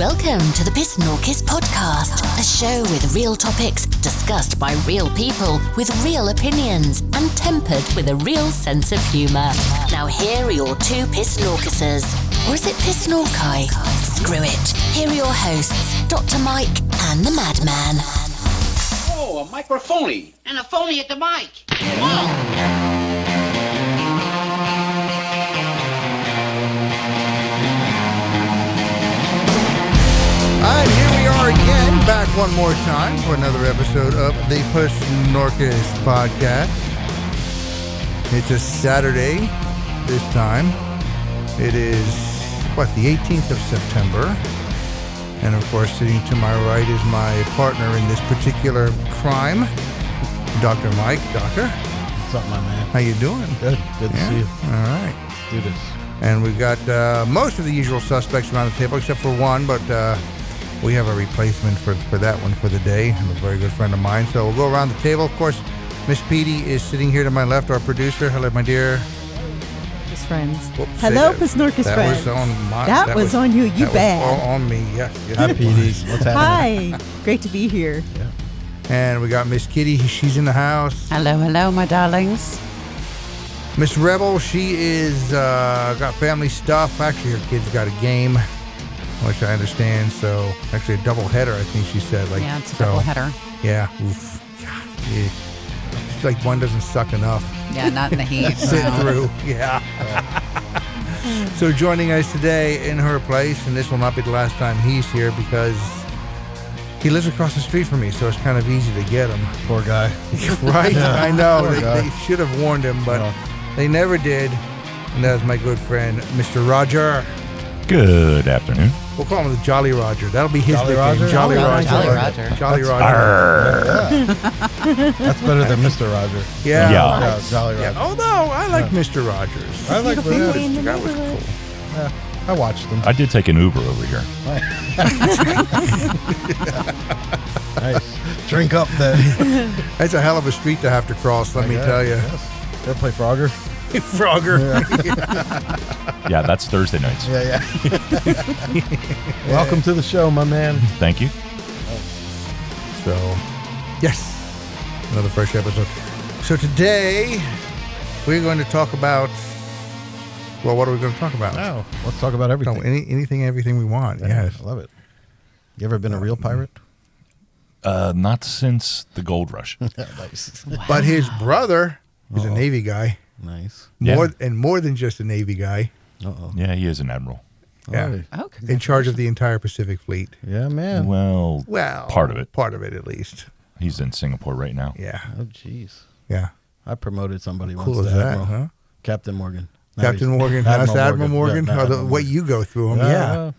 Welcome to the PSNORKIS podcast, a show with real topics discussed by real people with real opinions and tempered with a real sense of humour. Now here are your two PSNORKISers. Or is it PSNORKI? Screw it. Here are your hosts, Dr. Myke and the Madman. Oh, a microphony. And a phony at the mic. Whoa! And here we are again, back one more time for another episode of the PSNORKIS podcast. It's a Saturday this time. It is, the 18th of September. And of course, sitting to my right is my partner in this particular crime, Dr. Myke. Doctor? What's up, my man? How you doing? Good. Good to see you. All right. Let's do this. And we've got most of the usual suspects around the table, except for one, but we have a replacement for that one for the day, and a very good friend of mine. So we'll go around the table. Of course, Miss Petey is sitting here to my left, our producer. Hello, my dear. Just friends. Whoops, Hello, PSNORKIS friends. That was on you. You bad. That was all on me. Yes. Hi, Petey. What's happening? Hi. Great to be here. Yeah. And we got Miss Kitty. She's in the house. Hello, my darlings. Miss Rebel. She is got family stuff. Actually, her kid's got a game, which I understand. So actually, a double header. I think she said. Yeah, it's a double header. Yeah. Oof. God, yeah. It's like one doesn't suck enough. Yeah, not in the heat. Sit through. Yeah. So joining us today in her place, and this will not be the last time he's here because he lives across the street from me, so it's kind of easy to get him. Poor guy. Right? Yeah. I know. Poor guy. They should have warned him, but they never did. And that is my good friend, Mr. Roger. Good afternoon. We'll call him the Jolly Roger. That'll be his Jolly nickname. Roger? Jolly Roger. Jolly Roger. Jolly Roger. Yeah. That's better than Mr. Roger. Yeah. Yeah, Jolly Roger. Yeah. Although I like Mr. Rogers. I like The guy was cool. Yeah, I watched them. I did take an Uber over here. Nice. Drink up then. That's a hell of a street to have to cross, let me tell you. Yes. Go play Frogger. Frogger. Yeah, that's Thursday nights. Yeah. Welcome to the show, my man. Thank you. So, yes, another fresh episode. So today, we're going to talk about, well, what are we going to talk about? Oh, let's talk about everything. No, everything we want, yes. I love it. You ever been a real pirate? Not since the gold rush. Nice. Wow. But his brother is a Navy guy. Nice. Yeah. More than just a Navy guy. Uh-oh. Yeah, he is an admiral. Yeah. Oh, In charge of the entire Pacific Fleet. yeah, man. Well, part of it. Part of it, at least. He's in Singapore right now. Yeah. Oh, jeez. Yeah. I promoted somebody Cool once as to that, Admiral. huh? Captain Morgan. Now Captain he's- Morgan. That's Admiral Morgan. Yeah, Oh, the Admiral way Morgan. you go through him. Yeah.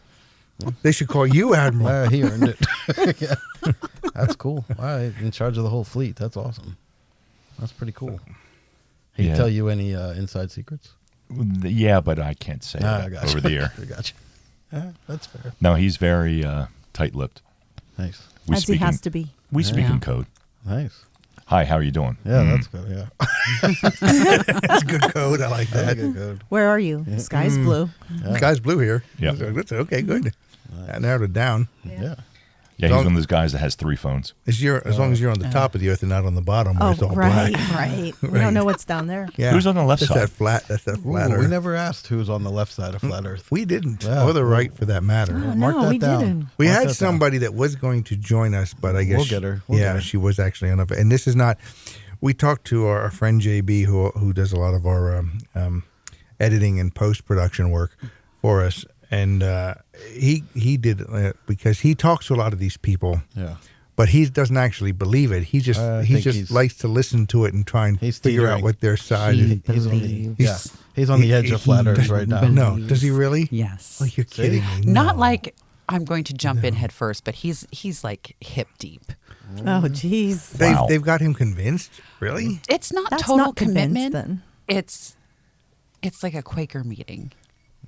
They should call you Admiral. He earned it. Yeah. That's cool. Wow, in charge of the whole fleet. That's awesome. That's pretty cool. He Yeah. tell you any inside secrets? Yeah, but I can't say I that got over you. the air. I got you. Yeah, that's fair. No, he's very tight-lipped. Nice. We As he has to be. We speak Yeah. in code. Nice. Hi, how are you doing? Yeah, that's good. Yeah. That's good code. I like that. Good, good. Where are you? Sky's blue. Guy's blue here. Yeah. That's okay, good. That narrowed it down. Yeah. Yeah, he's one of those guys that has 3 phones. As long as you're on the top of the earth and not on the bottom where Oh, it's all right, black. right. We don't know what's down there. Yeah. Who's on the left That's side? That's that flat Ooh, earth. we never asked who's on the left side of flat Earth. We didn't. Yeah. Or the right, for that matter. Oh, Mark no, that we down. didn't. We Mark had that down. somebody that was going to join us, but I guess We'll get her. We'll get her. she was actually on a. And this is not. We talked to our friend JB, who does a lot of our editing and post production work for us, and he did because he talks to a lot of these people. Yeah. But he doesn't actually believe it. He just he's- likes to listen to it and try and He's figure out teetering. what their side is. He's on the edge of flat Earth right now. No, does he really? Yes. Oh, you're kidding me. Not No. like I'm going to jump in head first, but he's like hip deep. Oh, jeez. Wow. They've got him convinced? Really? It's not That's total not convinced, commitment. then. It's like a Quaker meeting.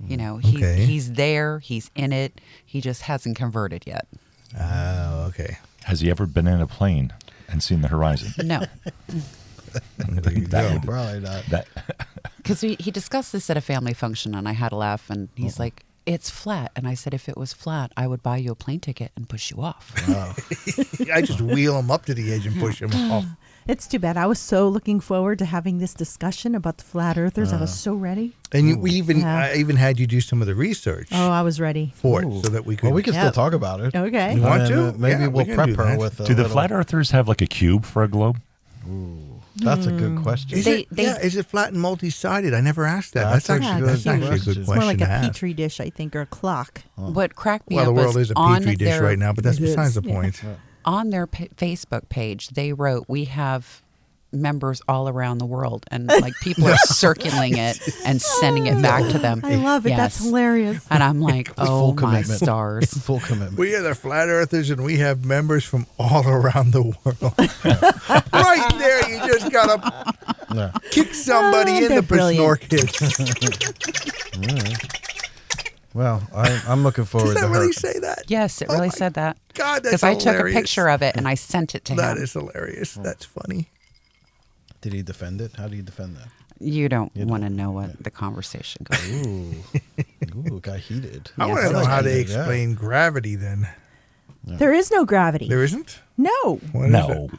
You know, Okay. he's there, he's in it. He just hasn't converted yet. Oh, okay. Has he ever been in a plane and seen the horizon? No. There you That go. Probably not. That Because he discussed this at a family function, and I had a laugh, and he's like, it's flat. And I said, if it was flat, I would buy you a plane ticket and push you off. Wow. I just wheel them up to the edge and push them off. It's too bad. I was so looking forward to having this discussion about the flat earthers. I was so ready. And I even had you do some of the research Oh, I was ready. for it so that we could. Well, we can still talk about it. Okay. You want And, to? maybe Yeah, we'll we can prep do her that. with a Do the little- flat earthers have like a cube for a globe? That's a good question. Is it flat and multi-sided? I never asked that. That's That's actually, a that's good actually a question. good It's question More like to a ask. petri dish, I think, or a clock. What cracked me Well, the up world was is a on petri dish their, right now, but that's It is, besides the yeah. point. on their Facebook page, they wrote, "We have members all around the world," and like people are circling it and sending it back to them. I love it. That's Yes. hilarious. And I'm like, oh Full my commitment. stars. Full commitment. We are the flat earthers, and we have members from all around the world. Right there, you just gotta Yeah. kick somebody in they're the brilliant. PSNORKIS. Well, I'm looking forward Does to that her. really say that? Yes, it Oh really my said that. God, that's Because I took a hilarious. picture of it and I sent it to That him. is hilarious. That's funny. Did he defend it? How do you defend that? You don't want to know what the conversation goes. Ooh, got heated. I want Yes, to know I how like they it, yeah. explain gravity then. There is no gravity. There isn't? No. What is No,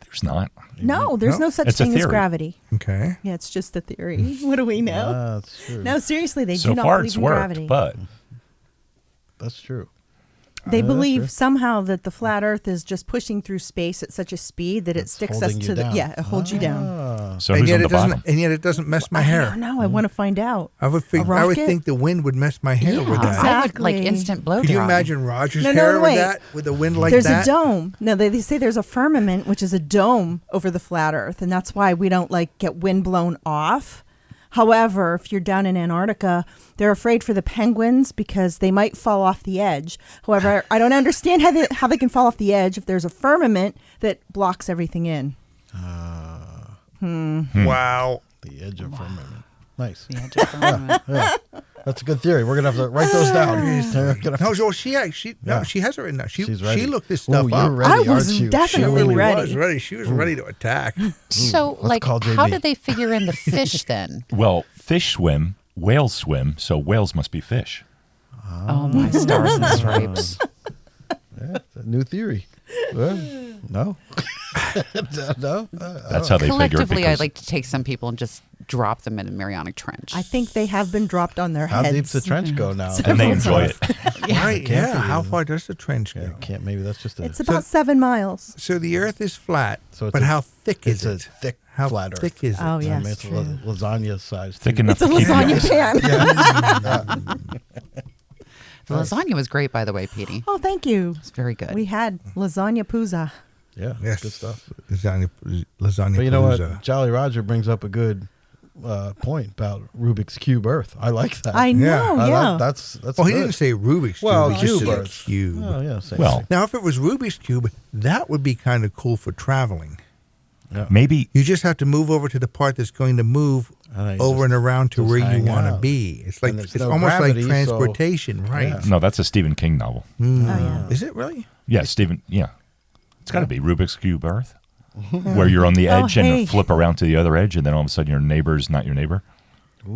there's not. No, there's No? no such It's a thing as theory. gravity. it? Okay. Yeah, it's just a theory. What do we know? That's true. No, seriously, they So do not far, believe it's in worked, gravity. but That's true. They that's believe true. somehow that the flat Earth is just pushing through space at such a speed that it It's sticks us holding to you the down. it holds you down. Ah. so And who's yet on the it doesn't. bottom? And yet it doesn't mess my hair. I don't know. I want to find out. I would rocket? think the wind would mess my hair with that. I would like Exactly. instant blow Could you dry. imagine Roger's No, hair with wait. that, with a wind like There's that? a dome. No, they say there's a firmament, which is a dome over the flat Earth, and that's why we don't like get wind blown off. However, if you're down in Antarctica, they're afraid for the penguins because they might fall off the edge. However, I don't understand how they can fall off the edge if there's a firmament that blocks everything in. Wow. The edge of firmament. Nice. Yeah, just a moment. That's a good theory. We're gonna have to write those down. We're gonna have No, to- so she has it written down. She's ready. She looked this Ooh, stuff you're up. ready, I aren't was you? definitely She really ready. was ready. She was ready to attack. So, let's like, call how JB. did they figure in the fish then? Well, fish swim, whales swim, so whales must be fish. Oh, my stars and stripes. Yeah, it's a new theory. No. No. That's how they figure it. Collectively, I'd because like to take some people and just drop them in the Marianic Trench. I think they have been dropped on their How heads. deep's the trench go now? and they enjoy it. Right? Can't Yeah. be. How far does the trench go? Yeah, can't. Maybe that's just a. It's about 7 miles. So the Earth is flat, So it's but a- how thick it's is a it? thick How flat Earth. thick is it? Oh, I yes, mean, it's true. lasagna size. Thick too. enough It's a to keep lasagna pan. The lasagna was great, by the way, Petey. Oh, thank you. It's very good. We had lasagna pooza. Yeah, Yes. good stuff. Lasagna But you know what? palooza. Jolly Roger brings up a good point about Rubik's Cube Earth. I like that. I know, I yeah. like- that's Well, he good. didn't say Rubik's Cube. Well, he just cube said Earth. cube. Oh, yeah, same Well, thing. Now, if it was Rubik's Cube, that would be kind of cool for traveling. Maybe You just have to move over to the part that's going to move And then you over just- and around to just where you hang want to out. be. It's like And there's it's no almost gravity, like so- transportation, right? Yeah. no. That's a Stephen King novel. Oh, yeah. Is it really? Yeah, Stephen. Yeah, it's got to be Rubik's Cube Earth, where you're on the edge hey. and flip around to the other edge, and then all of a sudden your neighbor's not your neighbor. I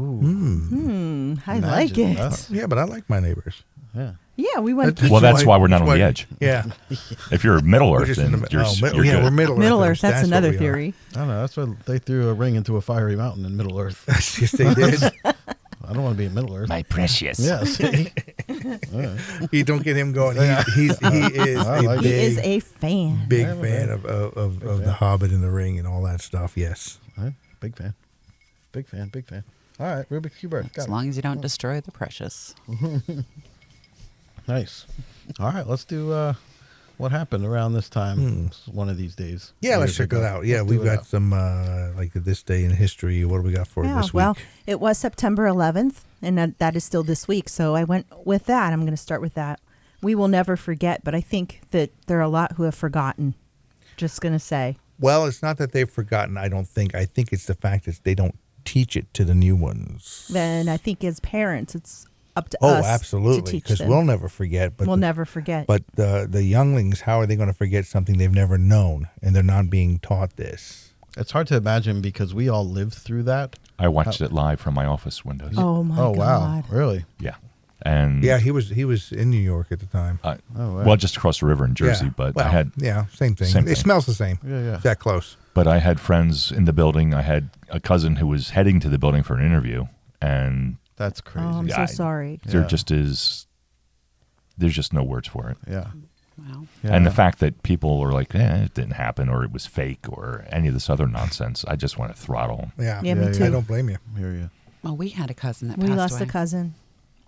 like Imagine it. that. Yeah, but I like my neighbors. Yeah. Yeah, we went That's Well, that's why we're not that's on the why- edge. Yeah, If you're Middle we're Earth, just in then the you're, middle. you're Yeah, good. we're Middle Middle Earthers. Earth. That's what another we are. theory. I don't know. That's why they threw a ring into a fiery mountain in Middle Earth. Yes, they did. I don't want to be in Middle Earth. My precious. Yeah. See? You don't get him going. He is I a like it. He big, is a fan. big fan of the Hobbit and the Ring and all that stuff. Yes. Right. Big fan. Big fan. Big fan. All right. Rubik's Cube Earth. Got as it. long as you don't destroy the precious. Nice. All right. Let's do what happened around this time one of these days. Yeah, let's Years check it ago. out. Yeah, Let's we've do it got out. some like this day in history. What do we got for Yeah, this week? well, it was September 11th, and that is still this week. So I went with that. I'm going to start with that. We will never forget, but I think that there are a lot who have forgotten. Just going to say. Well, it's not that they've forgotten. I don't think. I think it's the fact that they don't teach it to the new ones. Then I think as parents, it's up to Oh, us to absolutely. teach Because them. we'll never forget. But We'll never forget. But the younglings, how are they going to forget something they've never known, and they're not being taught this? It's hard to imagine because we all lived through that. I watched it live from my office windows. Oh, my Oh, God. wow. Really? Yeah. And Yeah, he was in New York at the time. wow. well, just across the river in Jersey, yeah. but well, I had same thing. Same It thing. smells the same. Yeah. It's that close. But I had friends in the building. I had a cousin who was heading to the building for an interview, and That's crazy. Oh, I'm Yeah, so sorry. there just is. There's just no words for it. Yeah. Wow. And the fact that people are like, it didn't happen, or it was fake, or any of this other nonsense, I just want to throttle them. Yeah, Yeah, me too. I don't blame you. Hear you. Well, we had a cousin that We passed lost away. a cousin.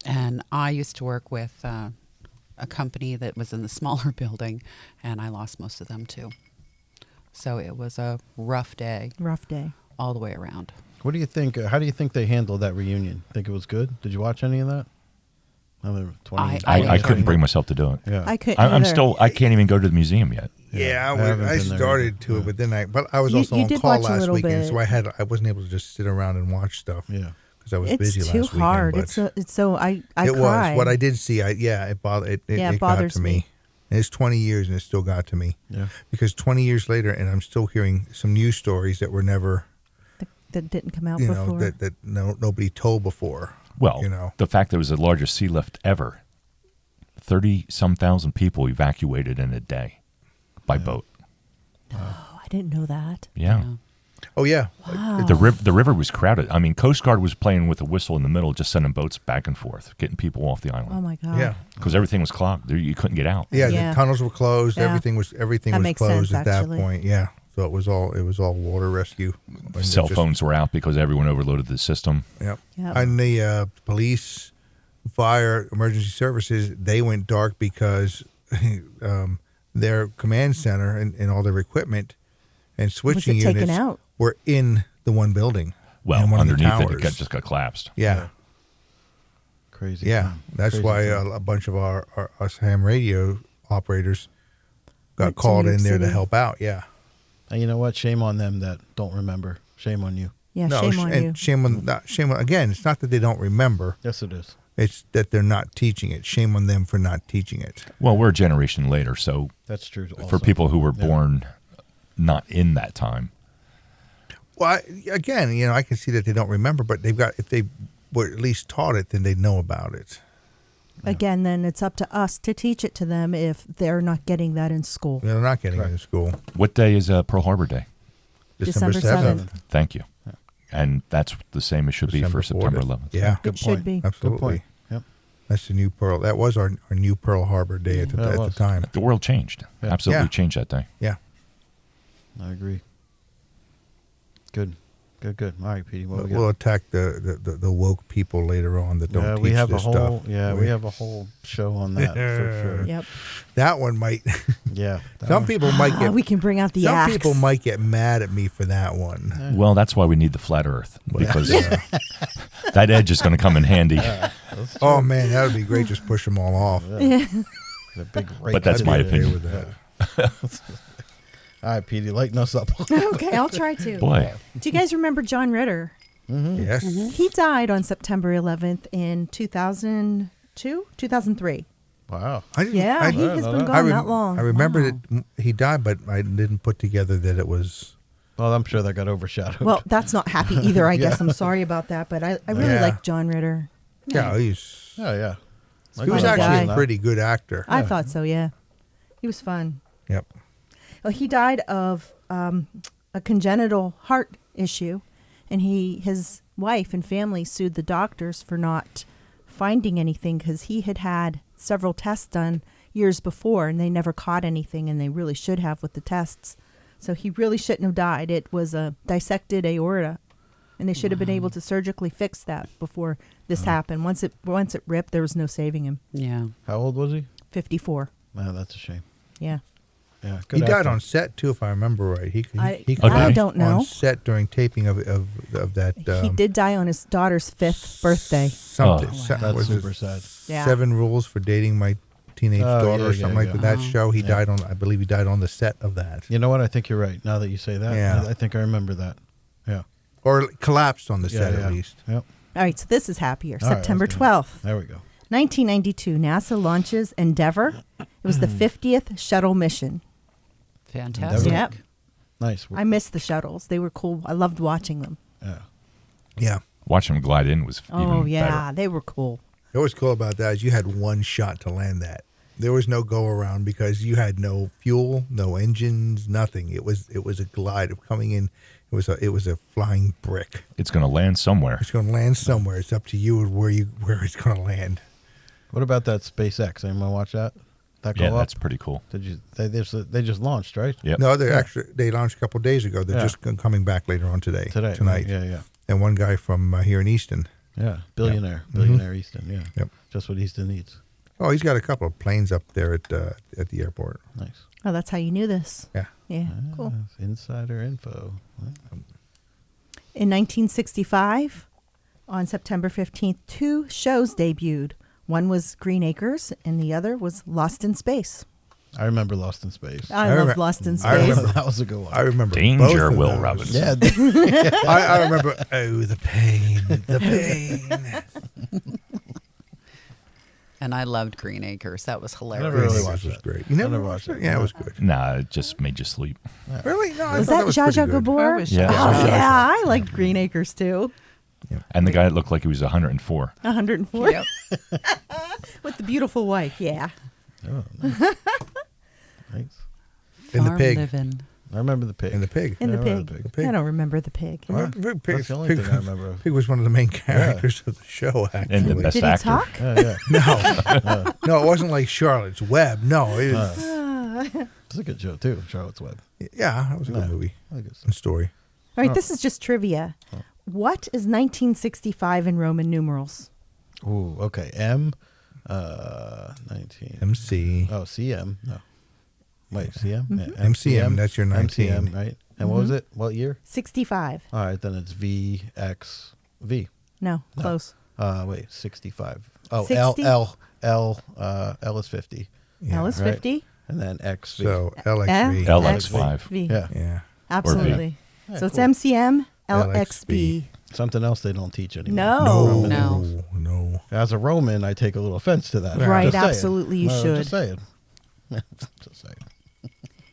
And I used to work with a company that was in the smaller building, and I lost most of them too. So it was a rough day Rough day. all the way around. What do you think? How do you think they handled that reunion? Think it was good? Did you watch any of that? Another 20. I couldn't bring myself to do it. Yeah. I couldn't. I'm either. still. I can't even go to the museum yet. Yeah, I haven't I been there started either. to it, but then I was You- also you on did call watch a last little weekend, bit. so I wasn't able to just sit around and watch stuff. Yeah. because I was It's busy too last hard. weekend. It's so I it cry. was what I did see. It bothered. It got bothers to me. me. And it's 20 years, and it still got to me. Yeah. Because 20 years later, and I'm still hearing some news stories that were never, that didn't come out you before. know, that nobody told before. Well, you know, the fact that it was the largest sea lift ever. 30-some thousand people evacuated in a day by boat. Oh, I didn't know that. Yeah. oh yeah, Wow. The river was crowded. I mean, Coast Guard was playing with a whistle in the middle, just sending boats back and forth, getting people off the Oh island. my God. yeah, Because everything was clogged. You couldn't get out. yeah. Yeah. The tunnels were closed. Yeah. Everything was That makes closed sense, at that actually. point. Yeah, so it was all water rescue. And Cell it just- phones were out because everyone overloaded the system. Yep. Yep. And the police, fire, emergency services, they went dark because their command center and all their equipment and switching taken units out? were in the one building. Well, in one of the underneath it, towers. just got collapsed. Yeah. Crazy. Yeah. time. That's Crazy why time. a bunch of our us ham radio operators got Went to called New in York there to City. help out. Yeah. And you know what? Shame on them that don't remember. Shame on you. Yeah, No, shame on and you. shame on, again, it's not that they don't remember. Yes, it is. It's that they're not teaching it. Shame on them for not teaching it. Well, we're a generation later, so That's true. for also. people who were Yeah. born not in that time, Well, again, you know, I can see that they don't remember, but if they were at least taught it, then they'd know about it. Again, then it's up to us to teach it to them if they're not getting that in school. They're not getting it in Correct. school. what day is Pearl Harbor Day? December 7th. 7th. Thank you. And that's the same it should be for December September 4th. 11th. Yeah, Good It should point. be. absolutely. Good point. Yep. That's the new Pearl. That was our new Pearl Harbor Day at Yeah, it the was. time. The world changed. Yeah. Absolutely Yeah. changed that day. Yeah. I agree. Good. All right, Petey. What we We'll got? attack the woke people later on that don't Yeah, teach we have a this whole. stuff. Yeah, we have a whole show on that for sure. Yep. That one might. Yeah. that Some one. people might get. We can bring out the some axe. people might get mad at me for that one. Well, that's why we need the flat Earth, because that edge is going to come in handy. Oh man, that would be great. Just push them all off. The big rake But that's to my do opinion. With that. All right, Petey, lighten us up. Okay, I'll try to. Boy, Do you guys remember John Ritter? Yes. He died on September 11th in 2002, 2003. Wow. I didn't, Yeah, I, he has been I gone rem- that long. I remember Wow. that he died, but I didn't put together that it was. Well, I'm sure that got overshadowed. Well, that's not happy either, I guess. I'm sorry about that, but I really Yeah. like John Ritter. Yeah, yeah. he was funny actually guy. a pretty good actor. I thought so, yeah. He was fun. Yep. Well, he died of a congenital heart issue, and his wife and family sued the doctors for not finding anything because he had had several tests done years before, and they never caught anything, and they really should have with the tests. So he really shouldn't have died. It was a dissected aorta, and they should have been able to surgically fix that before this happened. Once it ripped, there was no saving him. Yeah. How old was he? 54. Man, that's a shame. Yeah. Yeah. He Good died actor. on set too, if I remember right. He I collapsed don't know. on set during taping of that. He did die on his daughter's 5th birthday. Something. Oh, That's was it super sad. Yeah. 7 Rules for Dating My Teenage Oh, Daughter yeah, or something yeah, like yeah. that. That show. He died on. I believe he died on the set of that, You know what? I think you're right. Now that you say that, Yeah. I think I remember that. Yeah. or collapsed on the set yeah. at least. Yep. All right, so this is happier. All right, September let's go. 12th, There we go. 1992, NASA launches Endeavour. It was the 50th shuttle mission. Fantastic. Yep. Nice. I missed the shuttles. They were cool. I loved watching them. Yeah. Yeah. watching him glide in was even Oh, yeah, better. they were cool. What's cool about that is you had one shot to land that. There was no go around because you had no fuel, no engines, nothing. It was a glide of coming in. It was a flying brick. It's going to land somewhere. It's going to land somewhere. It's up to you where it's going to land. What about that SpaceX? Anyone watch that? That go Yeah, up? that's pretty cool. Did you? They just launched, right? Yep. No, they launched a couple of days ago. They're just coming back later on tonight. Yeah. And one guy from here in Easton. Yeah, billionaire Easton. Yeah, Yep. Just what Easton needs. Oh, he's got a couple of planes up there at the airport. Nice. Oh, that's how you knew this. Yeah. Yeah, cool. Insider info. In 1965, on September 15th, 2 shows debuted. One was Green Acres, and the other was Lost in Space. I remember Lost in Space. I love Lost in Space. I remember That was a good one. I remember Danger, both of Will those. Robinson. Yeah. I remember. Oh, the pain, the pain. And I loved Green Acres. That was hilarious. never really This watched was that. great. You never never watched watched it? Yeah, it was good. Nah, it just made you sleep. Really? No, I Was thought that was Zsa pretty Zsa good. Gabor? was Yeah. Oh, yeah, I liked Green Acres too. And the guy that looked like he was 104. 104 Yep. with the beautiful wife. Yeah. Oh, nice. Nice. And the Farm pig. living. I remember the pig. And the pig. And the I remember pig. the pig. I don't remember the pig. Well, That's the only thing I remember. Pig was one of the main characters of the show, actually. And the best Did he actor. talk? Yeah. No. No, it wasn't like Charlotte's Web. No. It was, It's a good show too. Charlotte's Web. yeah, that was a good movie I guess. and story. All right, this is just trivia. What is 1965 in Roman numerals? Ooh. Okay. M. 19. MC. Oh, CM. No. Wait. CM. Yeah, MCM, that's your 19. MCM, right? And what was it? What year? 65. All right. Then it's VXV. No, close. Wait. 65. Oh, 60? L is 50. L is right. 50. And then XV. So LXV. LX5. V. yeah. Yeah. Absolutely. Yeah, So it's cool. MCM, LXV. LXV. Something else they don't teach anymore. No. No. No. As a Roman, I take a little offense to that. Right, Just saying. absolutely you No, should. Just saying. Just saying.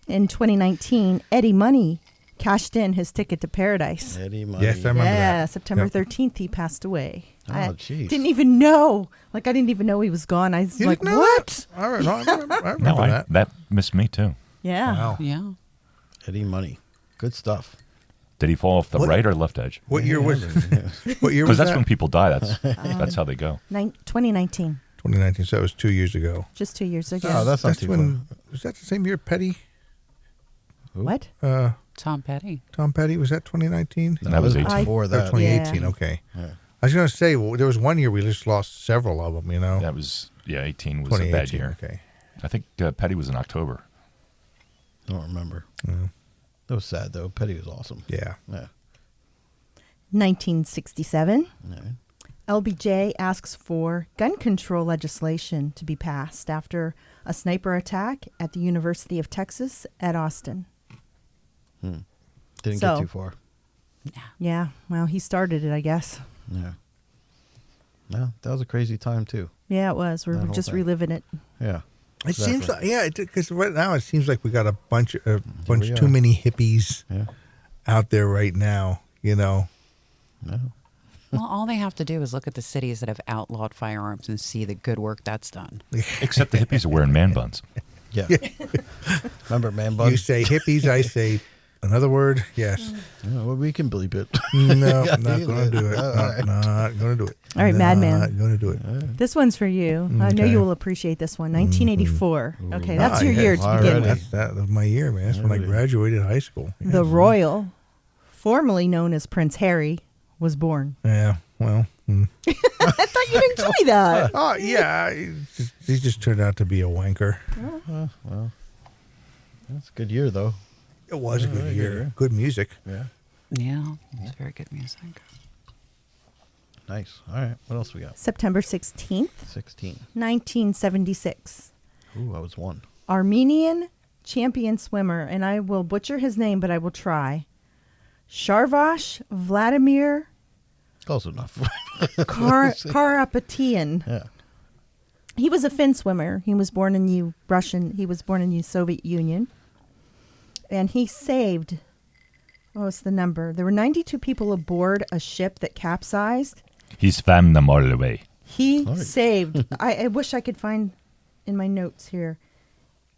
In 2019, Eddie Money cashed in his ticket to paradise. Eddie Money. Yes, I remember Yeah, that. September Yep. 13th, he passed away. Oh, I jeez. didn't even know. Like, I didn't even know he was gone. I was You like, didn't know what? that? I remember No, that. that missed me too. Yeah. Wow. Yeah. Eddie Money. Good stuff. Did he fall off the What? right or left edge? What year was What year Because was that's that? when people die. That's how they go. 2019, 2019. So it was 2 years ago. just 2 years ago. Oh, that's not That's too when. Was that the same year Petty? What? Tom Petty. Tom Petty, was that 2019? far. That was it 18. before Or that. 2018, Yeah. okay. Yeah. I was going to say, well, there was one year we just lost several of them, you know? That was, 18 was a bad 2018, year. okay. I think Petty was in October. I don't remember. Yeah. That was sad, though. Petty was awesome. Yeah. Yeah. 1967, Yeah. LBJ asks for gun control legislation to be passed after a sniper attack at the University of Texas at Austin. Didn't So- get too far. Yeah, well, he started it, I guess. Yeah. No, that was a crazy time, too. Yeah, it was. That We're whole just thing. reliving it. Yeah. It seems Exactly. like, yeah, because right now it seems like we got a bunch we too are. many hippies Yeah. out there right now, you know? No. Well, all they have to do is look at the cities that have outlawed firearms and see the good work that's done. Except the hippies are wearing man buns. Yeah. Remember Man You Bun? say hippies, I say another word, yes. Yeah, well, we can bleep it. No, I'm not going to do it. All No, right. not going to do it. All right, Madman. Not going to do it. This one's for you. I know Okay. you will appreciate this one. 1984. Okay, that's your Ah, year yes. to begin Already. with. That was my year, man. That's when I Already. graduated high school. Yeah. The Royal, formerly known as Prince Harry, was born. Yeah, well. I thought you'd enjoy that. Oh, yeah. He just turned out to be a wanker. Well, that's a good year, though. It was a good very year. good year. Good music. Yeah. Yeah, it's very good music. Nice. All right. What else we got? September 16th, 16. 1976. Ooh, I was one. Armenian champion swimmer, and I will butcher his name, but I will try. Sharvash Vladimir Close enough. Karapetian. Yeah. He was a Finn swimmer. He was born in the Soviet Union. And he saved, what was the number? There were 92 people aboard a ship that capsized. He swam them all the way. He saved, I wish I could find in my notes here.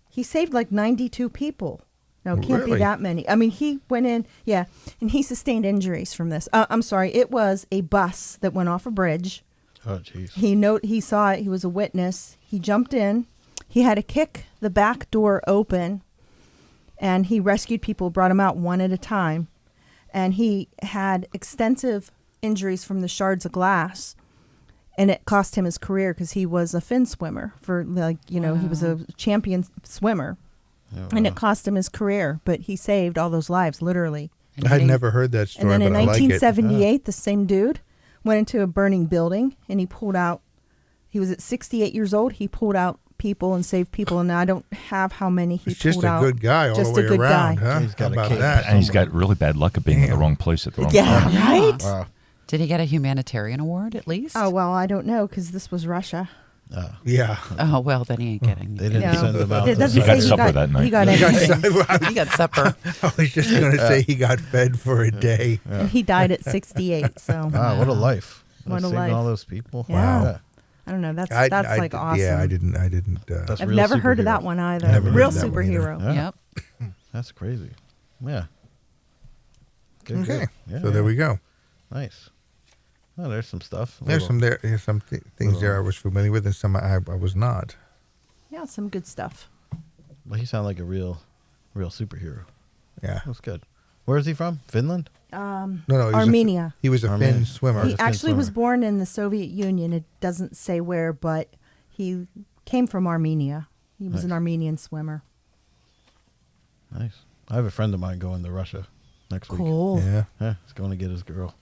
He saved like 92 people. No, it can't be that many. I mean, he went in, and he sustained injuries from this. I'm sorry, it was a bus that went off a bridge. Oh, jeez. He saw it. He was a witness. He jumped in. He had to kick the back door open, and he rescued people, brought them out one at a time. And he had extensive injuries from the shards of glass, and it cost him his career because he was a fin swimmer for he was a champion swimmer. And it cost him his career, but he saved all those lives, literally. I had never heard that story, and then in but I like it. 1978, the same dude went into a burning building, and he pulled out, he was at 68 years old, he pulled out people and saved people, and I don't have how many he pulled out. Just a good guy all the way around, huh? He's got How a about cape. that? And he's got really bad luck of being in the wrong place at the wrong time. Right? Wow. Did he get a humanitarian award at least? Oh, well, I don't know, because this was Russia. Yeah. Oh, well, then he ain't getting. They didn't No. send him out. It to doesn't He say got supper that night. He got anything. He got supper. I was just going to say he got fed for a day. And he died at 68, so. Wow, what a life. What a Saving life. all those people. Yeah. Wow. I don't know, that's I like awesome. Yeah, I didn't. That's I've real never heard of superhero. that one either. Never Real heard of that one either. superhero. Yeah. Yep. That's crazy. Yeah. Good, Okay, good. Yeah, so there we go. Nice. Oh, there's some stuff. There's some things there I was familiar with, and some I was not. Yeah, some good stuff. Well, he sounded like a real superhero. Yeah. That's good. Where is he from? Finland? No, he was Armenia. He was a Armenia. Finn swimmer. He Fin actually was swimmer. born in the Soviet Union. It doesn't say where, but he came from Armenia. He was an Nice. Armenian swimmer. Nice. I have a friend of mine going to Russia next week. Cool. Yeah. Yeah, he's going to get his girl.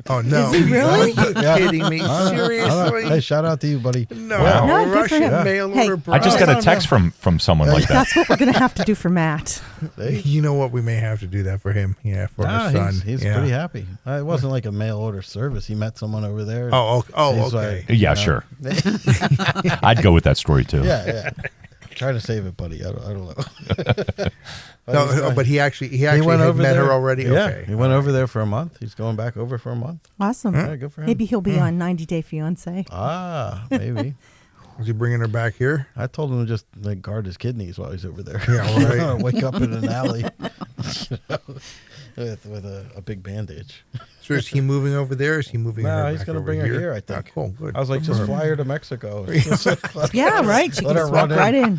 Oh no! Is he really? Are you kidding me? Seriously? Hey, shout out to you, buddy. No, Wow. No, good for Russian him. mail Hey, order. I just got a bride. text from someone like that. That's what we're going to have to do for Matt. You know what? We may have to do that for him. Yeah, for our son. He's Yeah. pretty happy. It wasn't like a mail order service. He met someone over there. Oh, He's okay. like, Yeah, sure. I'd go with that story too. Yeah. Try to save it, buddy. I don't know. But he actually went had over met there. her already. Yeah, Okay. he went over there for a month. He's going back over for a month. Awesome. Yeah, good for him. Maybe he'll be on 90 Day Fiance. Ah, maybe. Was he bringing her back here? I told him to just guard his kidneys while he's over there. Yeah, right. Wake up in an alley with a big bandage. So is he moving over there? Or is he moving her No, back he's going to over bring her here, I think. Oh, cool, good. I was like, Good just for fly her. her to Mexico. Yeah, right. She Let can her just walk run right in.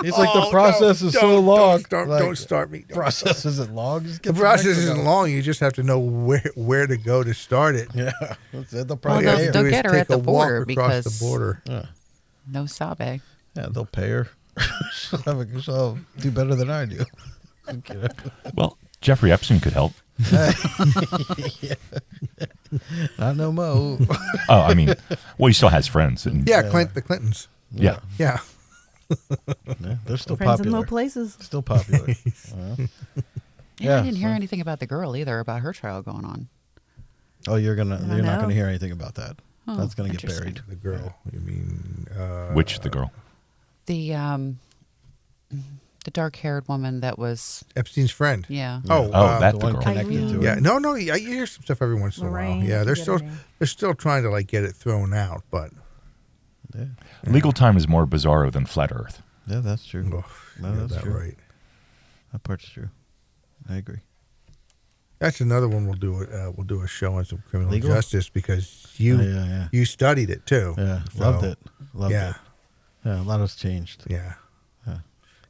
He's like, the Oh, process no, is so long. Don't start me. The process isn't long. Just The get to process Mexico. isn't long. You just have to know where to go to start it. Yeah, that's it. They'll Well, probably they'll- pay her. they'll is get her take at the a walk border across because- the border. No sabe. Yeah, they'll pay her. she'll do better than I do. Well, Jeffrey Epstein could help. Not no mo. Oh, I mean, well, he still has friends. And, Yeah, the Clintons. yeah. Yeah. Yeah, they're still Friends in popular. low places. Still popular. Yeah, Yeah, I didn't hear so- anything about the girl either, about her trial going on. Oh, you're not know. gonna hear anything about that. Oh, That's gonna get interesting. buried. The girl. You mean Which the girl? The dark-haired woman that was, Epstein's friend? yeah. Oh, That's the the one girl. connected to yeah. it. No. You hear some stuff every once in a while. Lorraine, Yeah, they're I forget her still name. trying to get it thrown out, but Yeah, Legal time is more bizarro than flat Earth. yeah, that's true. oh, No, you got that's that true. right. That part's true. I agree. That's another one we'll do. We'll do a show on some criminal Legal? justice because you Yeah. you studied it too. Yeah, So, loved it. Loved yeah. it. Yeah, a lot has changed. Yeah. Yeah.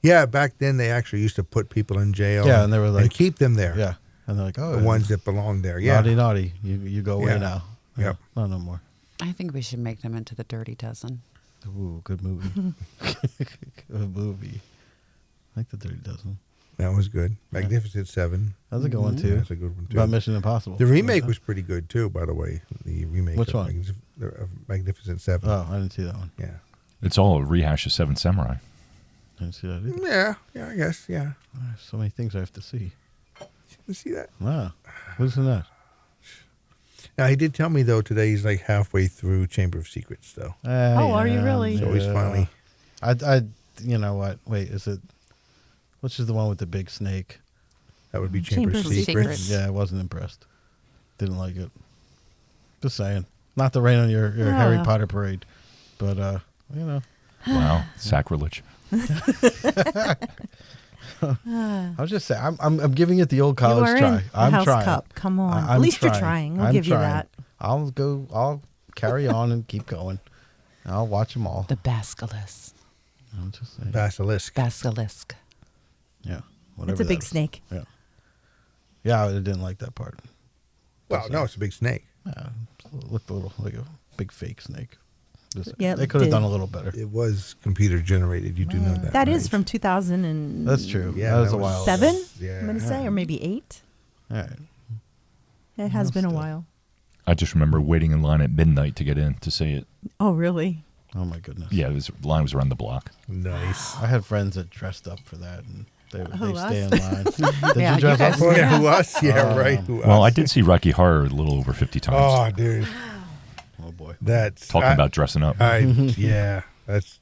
Yeah, back then they actually used to put people in jail. Yeah, and they were like- keep them there. Yeah, and they're like, oh, The ones that belong there. Yeah. naughty. You go away Yeah. now. Yep. No more. I think we should make them into the Dirty Dozen. Ooh, good movie. Good movie. I like the Dirty Dozen. That was good. Magnificent Seven. That's a good one too. That's a good one too. About Mission Impossible. The remake was pretty good too, by the way. The remake Which of one? Magnificent Seven. Oh, I didn't see that one. Yeah. It's all a rehash of Seven Samurai. I didn't see that either. Yeah, I guess, yeah. There's so many things I have to see. You see that? Wow. Who's in that? Now, he did tell me, though, today he's like halfway through Chamber of Secrets, though. Oh, are you really? So he's finally... I you know what? Wait, is it, which is the one with the big snake? That would be Chamber of Chamber of Secrets. Secrets. Yeah, I wasn't impressed. Didn't like it. Just saying. Not to rain on your Harry Potter parade, but Wow, sacrilege. I'll just say I'm giving it the old You college are try. in the I'm House trying. Cup. Come on. I'm At least you're trying. We'll I'm give you trying. that. I'll carry on and keep going. I'll watch them all. The basilisk. I'm just saying. Basilisk. Basilisk. Yeah. Whatever It's a that big is. snake. Yeah. Yeah, I didn't like that part. Well, no, it's a big snake. Yeah, it looked a little like a big fake snake. Yeah, they it could have did. done a little better. It was computer generated. You do know that. That right? is from 2007, That's true. Yeah, that was that a was while. I'm Yeah. going to say, or maybe 8. All right. It has been a still. while. I just remember waiting in line at midnight to get in to see it. Oh, really? Oh my goodness. Yeah, the line was around the block. Nice. I had friends that dressed up for that, and they Who, stay in us? line. Did Yeah, you dress you up guys- for it? Yeah, who us? Yeah, right. Who Well, us? I did see Rocky Horror a little over 50 times. Oh, dude, Oh boy, that's Talking about dressing up. yeah,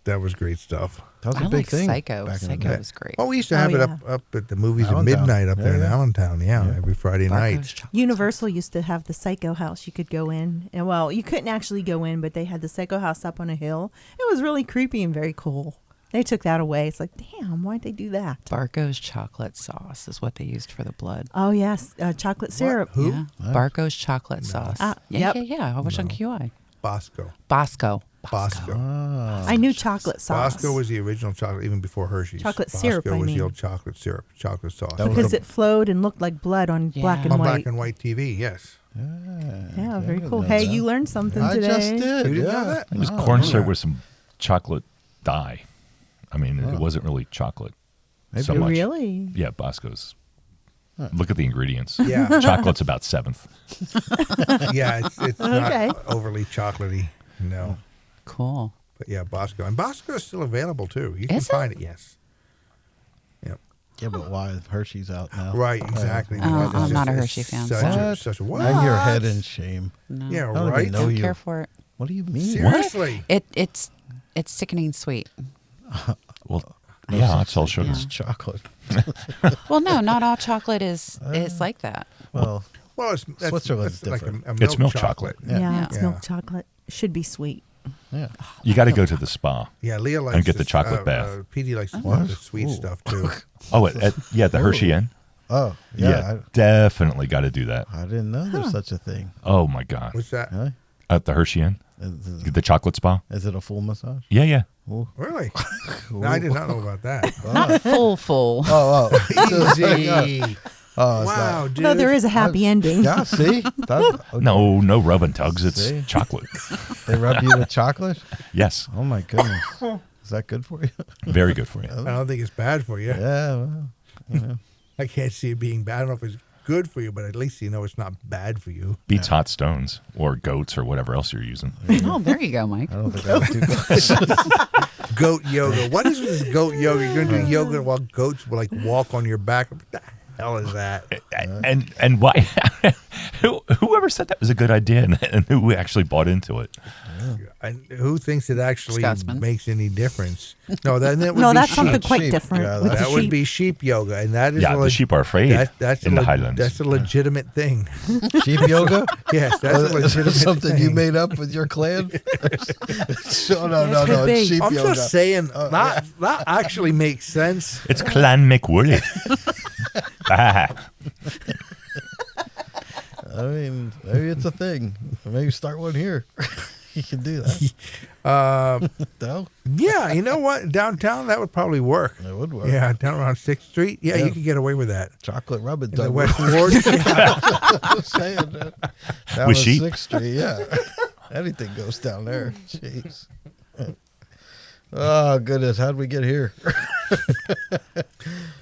that was great stuff. that was I a big like thing. Psycho. back in the Psycho day. was great. Well, we used to have it yeah. up at the movies at Allentown. midnight up there in Yeah. Allentown. Yeah, every Friday Barco's night. chocolate. Universal used to have the Psycho House. You could go in, and well, you couldn't actually go in, but they had the Psycho House up on a hill. It was really creepy and very cool. They took that away. It's like, damn, why'd they do that? Barco's chocolate sauce is what they used for the blood. Oh yes, chocolate syrup. Who? Yeah. Barco's chocolate sauce. yep. Yeah. I watched on QI. Bosco. Bosco. Bosco. I knew chocolate sauce. Bosco was the original chocolate, even before Hershey's. Chocolate Bosco syrup, I was mean. the old chocolate syrup, chocolate sauce. That was because the- it flowed and looked like blood on black and on white. black and white TV. Yes. Yeah, very didn't cool. know Hey, that. you learned something I today. just did. You didn't yeah. know that? It was No, corn no. syrup with some chocolate dye. I mean, it wasn't really chocolate so Maybe- much. Really? Yeah, Bosco's. Look at the ingredients. Yeah. Chocolate's about 7th. Yeah, it's Okay. not overly chocolatey. No. Cool. But yeah, Bosco. And Bosco is still available too. You can Is it? find it, yes. Yep. Yeah, but why? Hershey's out now. Right, exactly. Oh, Because I'm it's not a just- Hershey it's fan, Such so- a, such a what? Hang your head in shame. No. Yeah, don't right. even know Don't you. care for it. What do you mean? Seriously. It's sickening sweet. Well, yeah, it's all sugar. It's chocolate. Well, no, not all chocolate is like that. Well, Well, it's Switzerland's that's like different. a It's milk chocolate. Yeah, it's Yeah. milk chocolate. Should be sweet. yeah. You got to go to the Yeah, Leah likes And get the this, chocolate bath. PD likes What? the sweet Ooh. stuff too. Oh, the Hershey Inn. Oh, Yeah, yeah. definitely got to do that. I didn't know there's such a thing. Oh my God, What's that? Really? at the Hershey Inn, Is, the chocolate spa. is it a full massage? Yeah, yeah. Really? No, I did not know about that. Not full. Oh, oh. Easy. Oh, it's Wow, dude. No, there is a happy ending. Yeah, see? That, No rub and tugs. It's See? chocolate. They rub you with chocolate? Yes, Oh, my goodness. Is that good for you? very good for you. I don't think it's bad for you. Yeah, well, I can't see it being bad. I don't know if it's good for you, but at least you know it's not bad for you. Beats hot stones or goats or whatever else you're using. Oh, there you go, Mike. I don't think I would do that. Goat yoga. What is this goat yoga? You're going to do yoga while goats will like walk on your back. What the hell is that? And why? Whoever said that was a good idea, and who actually bought into it? And who thinks it actually Scotsman. makes any difference? No, that would No, be that's sheep. something quite Sheep. different. Yeah, with the That would sheep. be sheep yoga, and that is Yeah, the sheep are afraid that's in a the Highlands. That's a legitimate thing. Sheep yoga? Yes, that's a Is legitimate this something thing. you made up with your clan? No, could be. it's sheep I'm yoga. just saying that actually makes sense. It's Clan McWooley. Ah. I mean, maybe it's a thing. Maybe start one here. You can do that. No? Yeah, you know what? Downtown, that would probably work. It would work. Yeah, down around 6th Street. Yeah, Yeah. you could get away with that. Chocolate rub and In the tug. West Ward. I'm saying that. That With was sheep? 6th Street, yeah. Anything goes down there. Jeez. Oh, goodness. How'd we get here? This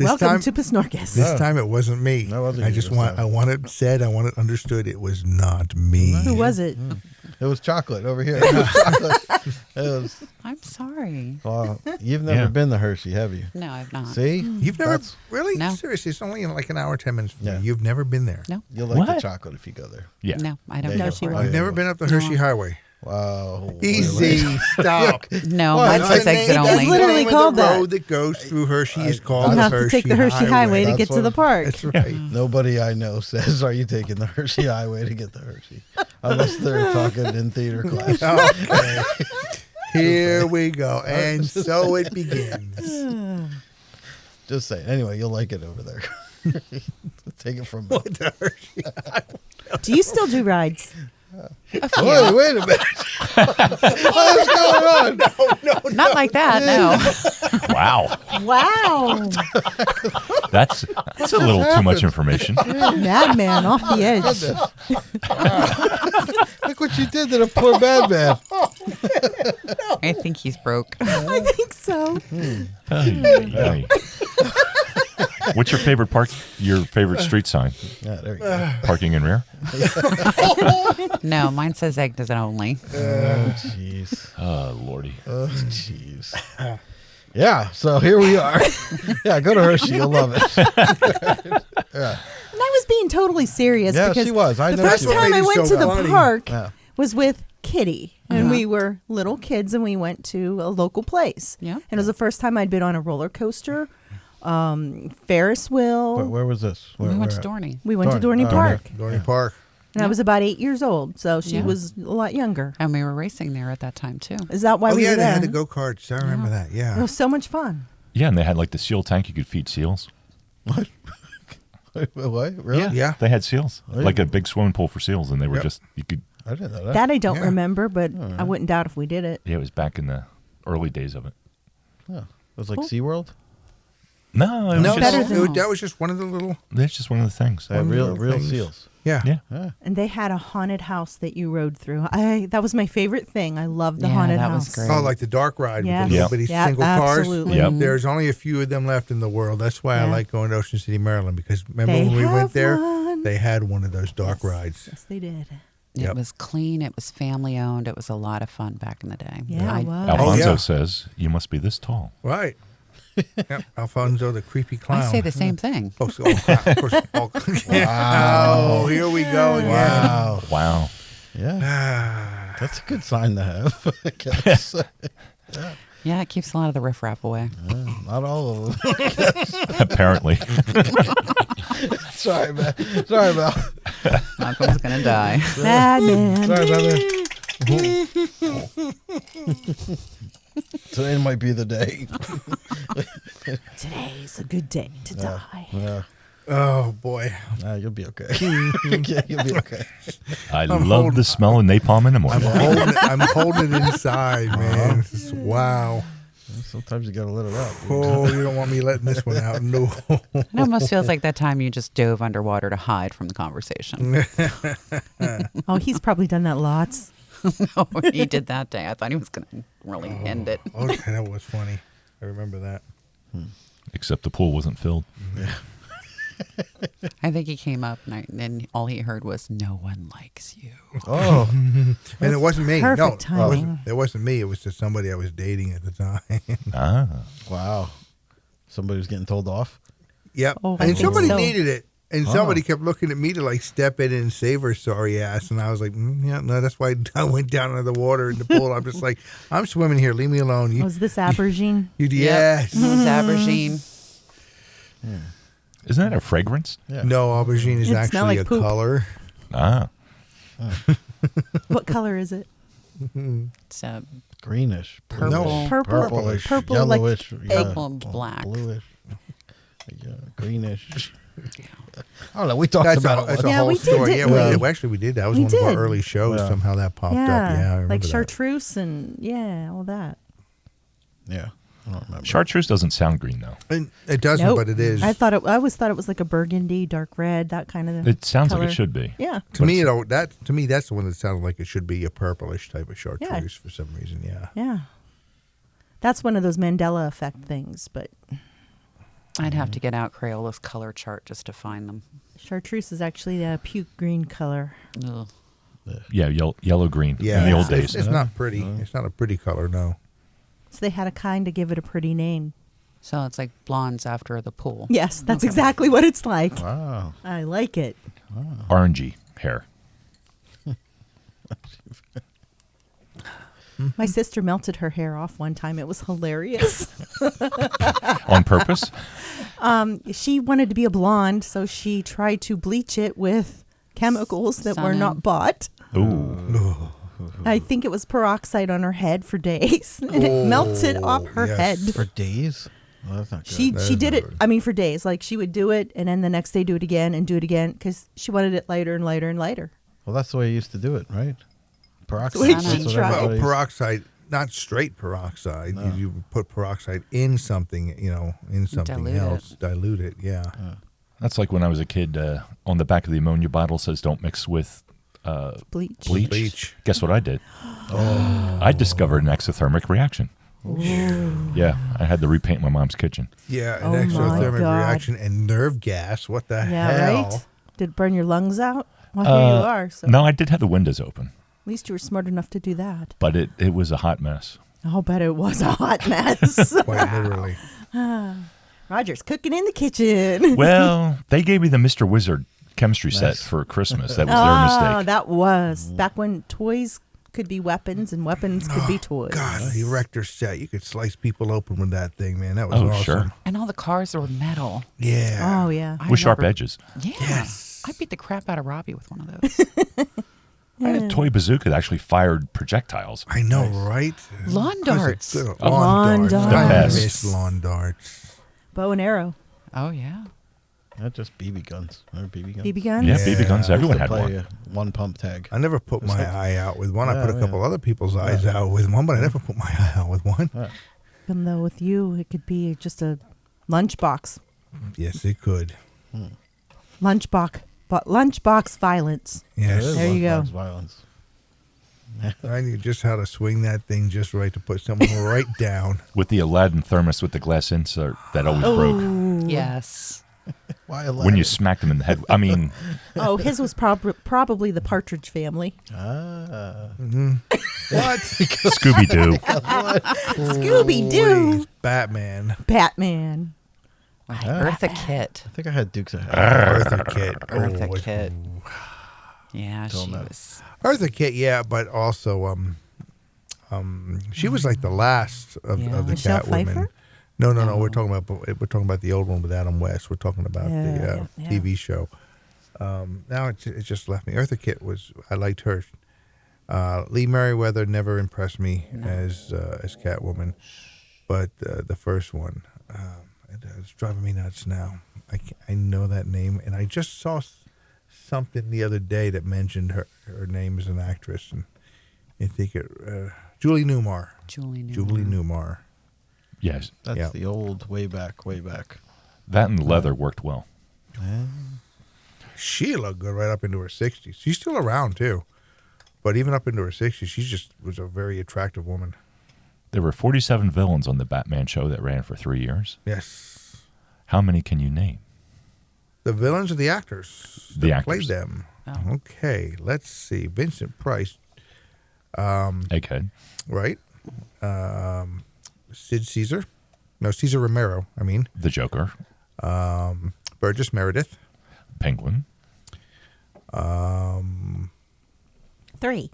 Welcome time, to PSNORKIS. This time it wasn't me. That wasn't I you just this want time. I want it said, I want it understood. It was not me. Who was it? It was chocolate over here. It was chocolate. It was, I'm sorry. well, you've never Yeah. been to Hershey, have you? No, I've not. See? You've never That's- really? No. Seriously, it's only in like an hour, 10 minutes from Yeah. me. You've never been there. No. You'll like the What? chocolate if you go there. Yeah. No, I don't There you care go. for she it. won't. You've never been up the Hershey Highway. Wow. Easy. Stop. No, Well, mine that's says the exit name- It's only. literally The called that. road that goes through Hershey is called You the have to take the Hershey Highway to That's get to the what- park. That's right. Nobody I know says, "Are you taking the Hershey Highway to get the Hershey?" Unless they're talking in theater class. Okay. Here we go. And so it begins. Just saying. Anyway, you'll like it over there. Take it from me. The Hershey. Do you still do rides? Wait a minute. What's going on? Not like that, no. Wow. Wow. That's a little too much information. Madman off the edge. Look what you did to the poor Madman. I think he's broke. I think so. Hey. What's your favorite park? Your favorite street sign? Yeah, there you go. Parking in rear? No, mine says exit only. Oh, jeez. Oh, Lordy. Oh, jeez. Yeah, so here we are. Yeah, go to Hershey. You'll love it. Yeah. And I was being totally serious Yeah, because she was. I the know first she was. time I That's what went made to it the so funny. park Yeah. was with Kitty. And we were little kids and we went to a local place. Yeah. And it was the first time I'd been on a roller coaster, Ferris wheel. Where was this? We went to where- Dorney. We went to Dorney. Dorney Oh, Park. Dorney Park. And I was about 8 years old. So she Yeah. was a lot younger. And we were racing there at that time, too. Is that why Oh, we yeah, were they there? had the go-karts. I remember that. It Yeah. was so much fun. Yeah, and they had like the seal tank. You could feed seals. What? Really? Yeah. They had seals. Oh, yeah. Like a big swimming pool for seals. And they were Yep. just, you could, I didn't know that. That I don't Yeah. remember, but I wouldn't doubt if we did it. yeah, it was back in the early days of it. Yeah. It was like Cool. SeaWorld? No, it was No, just, better than- that was just one of the little. that's just one of the things. They had One of real the things. seals. Yeah. Yeah. And they had a haunted house that you rode through. That was my favorite thing. I loved the Yeah, haunted that house. was great. Oh, like the dark ride Yeah. with the little bitty Yeah, single cars. absolutely. Yep. There's only a few of them left in the world. That's why I Yeah. like going to Ocean City, Maryland, because remember They when we have went there, one. they had one of those dark rides. Yes, they did. It Yep. was clean. It was family owned. It was a lot of fun back in the day. Yeah, I- it was. Alfonso yeah. says, you must be this tall. Right. Yep. Alfonso, the creepy clown. I say the same thing. Oh, so, of course. Oh, here we go again. Wow. Wow. Yeah. That's a good sign to have, I guess. Yeah, it keeps a lot of the riffraff away. Not all of them. Apparently. Sorry, man. Sorry about Malcolm's going to die. Madman. Sorry about that. Today might be the day. Today's a good day to die. Yeah. Oh, boy. You'll be okay. Yeah, you'll be okay. I love the smell of napalm in the morning. I'm holding it inside, man. It's- wow. Sometimes you gotta let it out. Oh, you don't want me letting this one out. No. It almost feels like that time you just dove underwater to hide from the conversation. Oh, he's probably done that lots. No, he did that day. I thought he was going to really end it. Okay, that was funny. I remember that. Except the pool wasn't filled. I think he came up and all he heard was, "No one likes you." Oh, And it wasn't me. perfect No, it timing. wasn't me. It was just somebody I was dating at the time. Ah. wow. Somebody was getting told off. Yep. Oh, I And think somebody so. needed it. And somebody kept looking at me to like step in and save her sorry ass. And I was like, yeah, no, that's why I went down into the water in the pool. I'm just like, I'm swimming here. Leave me alone. You, Was this aubergine? yes. It was aubergine. Isn't that a fragrance? Yeah. No, aubergine is It smelled actually like a poop. color. Ah. What color is it? It's Greenish. purple, No. Purple. Purplish. Purple, like yellowish. purple and black. Bluish. Yeah, greenish. I don't know. We talked That's about it. that's once. Yeah, whole we did, story. didn't Yeah, we? we actually we did. That was We one of did. our early shows. Yeah. Somehow that popped up. Yeah, I remember like that. chartreuse and all that. Yeah. I don't remember. Chartreuse doesn't sound green, though. And it doesn't, Nope. but it is. I always thought it was like a burgundy, dark red, that kind of. It sounds like color. it should be. Yeah. To me, to me, that's the one that sounded like it should be a purplish type of chartreuse Yeah. for some reason. Yeah. Yeah. That's one of those Mandela effect things, but I'd have to get out Crayola's color chart just to find them. chartreuse is actually a puke green color. Ugh. Yeah, yellow green Yeah. in the old It's, days. it's not pretty. It's not a pretty color. No. So they had a kind to give it a pretty name. So it's like blondes after the pool. Yes, that's exactly what it's like. Wow. I like it. Orangey hair. My sister melted her hair off one time. It was hilarious. On purpose? She wanted to be a blonde, so she tried to bleach it with chemicals that were not bought. Ooh. I think it was peroxide on her head for days, and it melted off her head. For days? Well, that's not good. She did it, I mean, for days. Like, she would do it, and then the next day do it again, because she wanted it lighter and lighter and lighter. Well, that's the way you used to do it, right? Peroxide. Wait, That's what try. everybody's- Peroxide, not straight peroxide. No. You put peroxide in something, in something Dilute else. Dilute it, yeah. That's like when I was a kid, on the back of the ammonia bottle says don't mix with Bleach. Bleach. Guess what I did? I discovered an exothermic reaction. Yeah, I had to repaint my mom's kitchen. Yeah, Oh an my exothermic God. reaction and nerve gas. What the Yeah, hell? right? Did it burn your lungs out? Well, here you are. So No, I did have the windows open, at least you were smart enough to do that. but it was a hot mess. I'll bet it was a hot mess. Quite literally. Roger's cooking in the kitchen. Well, they gave me the Mr. Wizard chemistry set for Christmas. That was their mistake. That was back when toys could be weapons and weapons could be toys. God, the erector set. You could slice people open with that thing, man. That was Oh, awesome. sure. And all the cars were metal. Yeah. Oh, yeah. I With sharp remember- edges. Yeah. Yes. I beat the crap out of Robbie with one of those. I had a toy bazooka that actually fired projectiles. I know, right? Lawn darts. Lawn darts. darts. I The best. miss lawn darts. Bow and arrow. Oh, yeah. Not just BB guns. Remember BB guns? BB guns? Yeah, BB guns. Yeah. Everyone I had used to play, one. one pump tag. I never put my eye out with one. I Yeah, put a couple other people's eyes out with one, but I never put my eye out with one. Even though with you, it could be just a lunchbox. Yes, it could. Lunchbox violence. Yes. There you go. Violence. I knew just how to swing that thing just right to put someone right down. With the Aladdin thermos with the glass insert that always broke. Yes. Why When you smacked them in the head. I mean, Oh, his was probably the Partridge Family. What? Scooby Doo. Scooby-Doo. Please, Batman. Batman. Eartha Kitt. I think I had Dukes of Hazzard. Eartha Kitt. Eartha Oh, Kitt. Yeah, Don't she know. was. Eartha Kitt, yeah, but also she was like the last of the Michelle Catwomen. Pfeiffer? No. We're talking about the old one with Adam West. We're talking about the Yeah. TV show. Now it just left me. Eartha Kitt I liked her. Lee Merriweather never impressed me as Catwoman, but the first one, it's driving me nuts now. I know that name, and I just saw something the other day that mentioned her name as an actress, and I think Julie Newmar. Julie Newmar. Yes. That's the old way back. That and leather worked well. She looked good right up into her 60s. She's still around too, but even up into her 60s, she just was a very attractive woman. There were 47 villains on the Batman show that ran for 3 years. Yes. How many can you name? The villains or the actors? The that actors. played them. Oh. Okay, let's see. Vincent Price, Egghead. right? Sid Caesar. No, Caesar Romero, I mean. The Joker. Burgess Meredith. Penguin. Three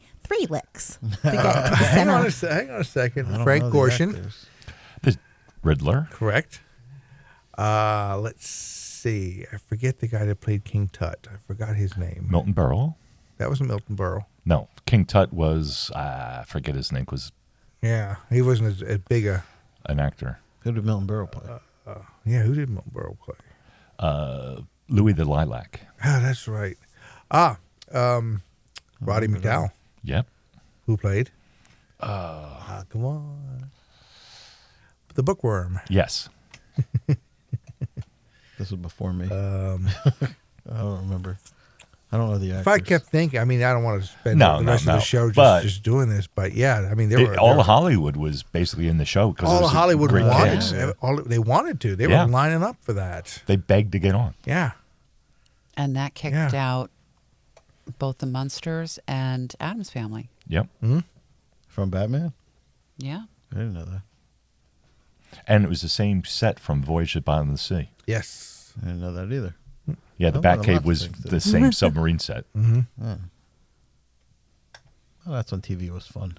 licks. To get to the Hang on center. hang on a second. I don't Frank know the Gorshin. actors. The Riddler. Correct. Let's see. I forget the guy that played King Tut. I forgot his name. Milton Berle. That was Milton Berle. No, King Tut was, I forget his name, was Yeah, he wasn't as big a. an actor. Who did Milton Berle play? Yeah, who did Milton Berle play? Louis the Lilac. Ah, that's right. Roddy McDowell, Yep. who played? Come on. The Bookworm. Yes. This was before me. Um, I don't remember. I don't know the actors. If I kept thinking, I mean, I don't want to spend No, the no, rest no. of the show But- just doing this, but yeah, I mean, there were All of Hollywood was basically in the show. all of Hollywood great wanted. cast. They wanted to. They Yeah. were lining up for that. They begged to get on. Yeah. And that kicked Yeah. out both the Munsters and Addams Family. Yep. From Batman? Yeah. I didn't know that. And it was the same set from Voyage to the Bottom of the Sea. Yes. I didn't know that either. Yeah, the Oh, well, lots Batcave of was things the same submarine set. Oh, that's when TV was fun.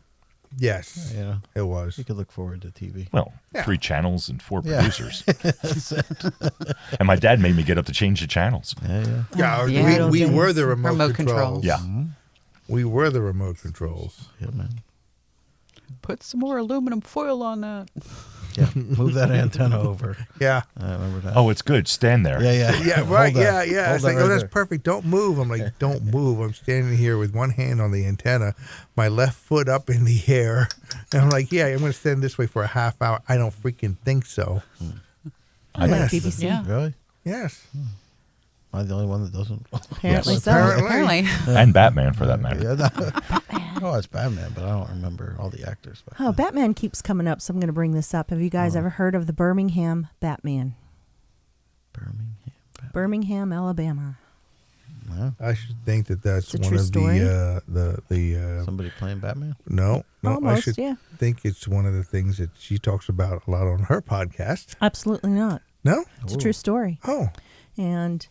Yes, You know, it was. you could look forward to TV. Well, Yeah. 3 channels and 4 Yeah. producers. And my dad made me get up to change the channels. Yeah. Yeah, Yeah. we were the remote, Remote controls. controls. Yeah. We were the remote controls. Yeah, man. Put some more aluminum foil on that. Yeah, move that antenna over. Yeah. I remember that. Oh, it's good. Stand there. Yeah. Yeah, right. Hold Yeah, that. yeah. Hold It's that like, right oh, that's there. perfect. Don't move. I'm like, don't move. I'm standing here with one hand on the antenna, my left foot up in the air. And I'm like, yeah, I'm going to stand this way for a half hour. I don't freaking think so. I like Yes. BBC. Yeah. Really? Yes. Am I the only one that doesn't? Apparently Yes. so. Apparently. And Batman, for that matter. Yeah, no. It's Batman, but I don't remember all the actors. But Oh, Batman keeps coming up, so I'm going to bring this up. Have you guys ever heard of the Birmingham Batman? Birmingham, Alabama. No. I should think that that's It's a one true of story. the Somebody playing Batman? no, I Almost, should yeah. think it's one of the things that she talks about a lot on her podcast. Absolutely not. No? It's a true story. Oh, And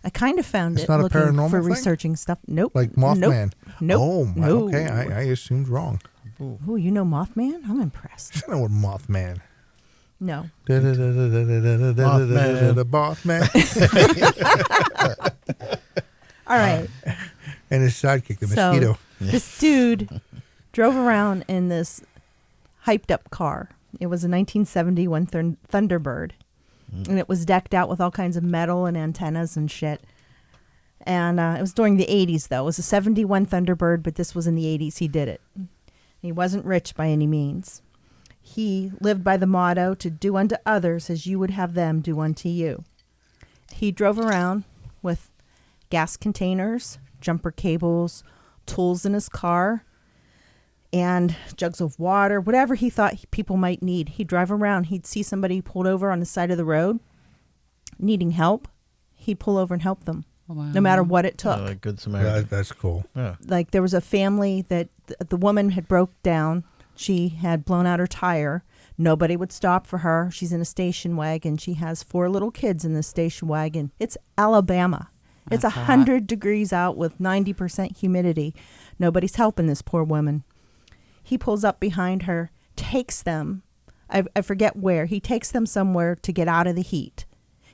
I kind of found It's it not a looking paranormal for thing? researching stuff. Nope. like Mothman. Nope. Oh, No. okay. I assumed wrong. Oh, you know Mothman? I'm impressed. I know what Mothman. No. Mothman. All right. And his sidekick, the So mosquito. this dude drove around in this hyped up car. It was a 1971 Thunderbird. And it was decked out with all kinds of metal and antennas and shit. And it was during the 80s, though. It was a 71 Thunderbird, but this was in the 80s. He did it. He wasn't rich by any means. He lived by the motto to do unto others as you would have them do unto you. He drove around with gas containers, jumper cables, tools in his car, and jugs of water, whatever he thought people might need. He'd drive around. He'd see somebody pulled over on the side of the road needing help. He'd pull over and help them, no matter what it took. Like Good Samaritan. That's cool. Yeah. Like there was a family that the woman had broke down. She had blown out her tire. Nobody would stop for her. She's in a station wagon. She has 4 little kids in the station wagon. It's Alabama. It's That's hot. 100 degrees out with 90% humidity. Nobody's helping this poor woman. He pulls up behind her, takes them. I forget where. He takes them somewhere to get out of the heat.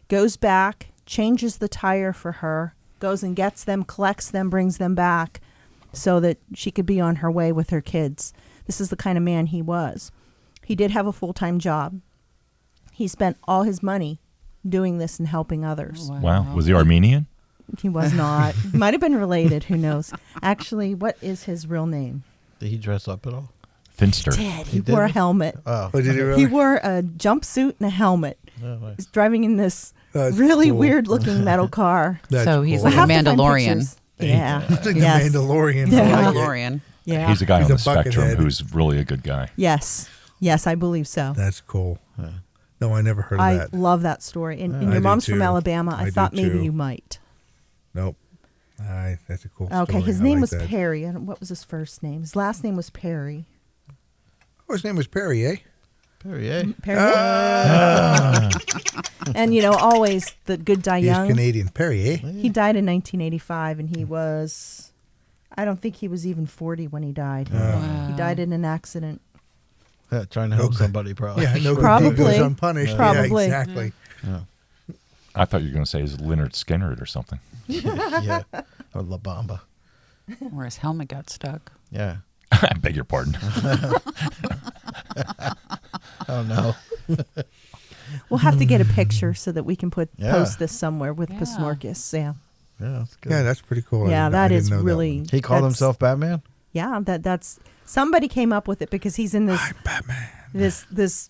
Goes back, changes the tire for her, goes and gets them, collects them, brings them back so that she could be on her way with her kids. This is the kind of man he was. He did have a full-time job. He spent all his money doing this and helping others. Wow. Was he Armenian? He was not. Might have been related. Who knows? Actually, what is his real name? Did he dress up at all? Finster. He did? wore a helmet. Oh. Oh, did he really? He wore a jumpsuit and a helmet. Yeah, nice. He's driving in this That's really cool. weird-looking metal car. That's So he's cool. like We'll a have to find Mandalorian. pictures. Yeah. It's like Yes. the Mandalorian. Yeah. I like it. Mandalorian. Yeah. He's a guy He's on a the spectrum buckethead. who's really a good guy. Yes. Yes, I believe so. That's cool. No, I never heard of I that. love that story. And I your do mom's from too. Alabama. I I do thought maybe too. you might. Nope. That's a cool Okay, story. his I name like was that. Perry. What was his first name? His last name was Perry. Oh, his name was Perry, eh? Perrier. Perry. And, always the good die He's young. Canadian. Perry, eh? He died in 1985, and he was, I don't think he was even 40 when he died. He died in an accident. Yeah, trying to help Okay. somebody, probably. Yeah, no good deed Probably. goes unpunished. Probably. Yeah, exactly. I thought you were going to say it's Leonard Skinner or something. Yeah. Or La Bamba. Where his helmet got stuck. Yeah. I beg your pardon. Oh, no. We'll have to get a picture so that we can Yeah. post this somewhere with Yeah. PSNORKIS. Yeah. Yeah, that's good. Yeah, that's pretty cool. Yeah, I that didn't is know that really. one. He called that's- himself Batman? Yeah, that's somebody came up with it because he's in this Batman. this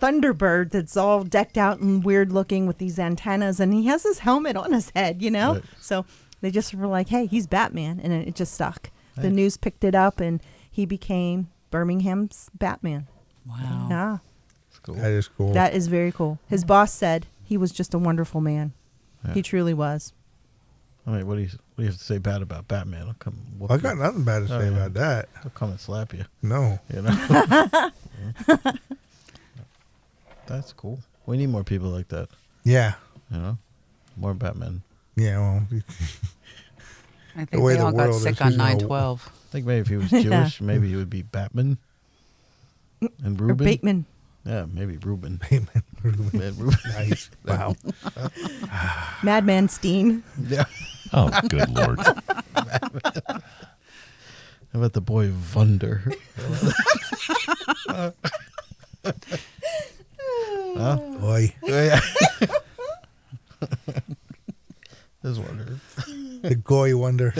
Thunderbird that's all decked out and weird looking with these antennas, and he has this helmet on his head, Right. So they just were like, "Hey, he's Batman," and it just stuck. The Right. news picked it up, and he became Birmingham's Batman. Wow. Yeah, That's cool. That is cool. that is very cool. His boss said he was just a wonderful man. Yeah. He truly was. I mean, what do you have to say bad about Batman? I'll come whoop I you. got nothing bad to say yeah. about that. I'll come and slap you. No. You know? That's cool. We need more people like that. Yeah. You know? More Batman. Yeah, well, I The think way they the all got world sick is, on who's gonna- 9/12. I think maybe if he was Jewish, maybe he would be Batman. And Or Reuben. Bateman. Yeah, maybe Reuben. Reuben. Nice. Wow. Madman Steen. Yeah. Oh, good Lord. How about the boy Vunder? Boy. Yeah. There's Wonder. The Goy Wonder.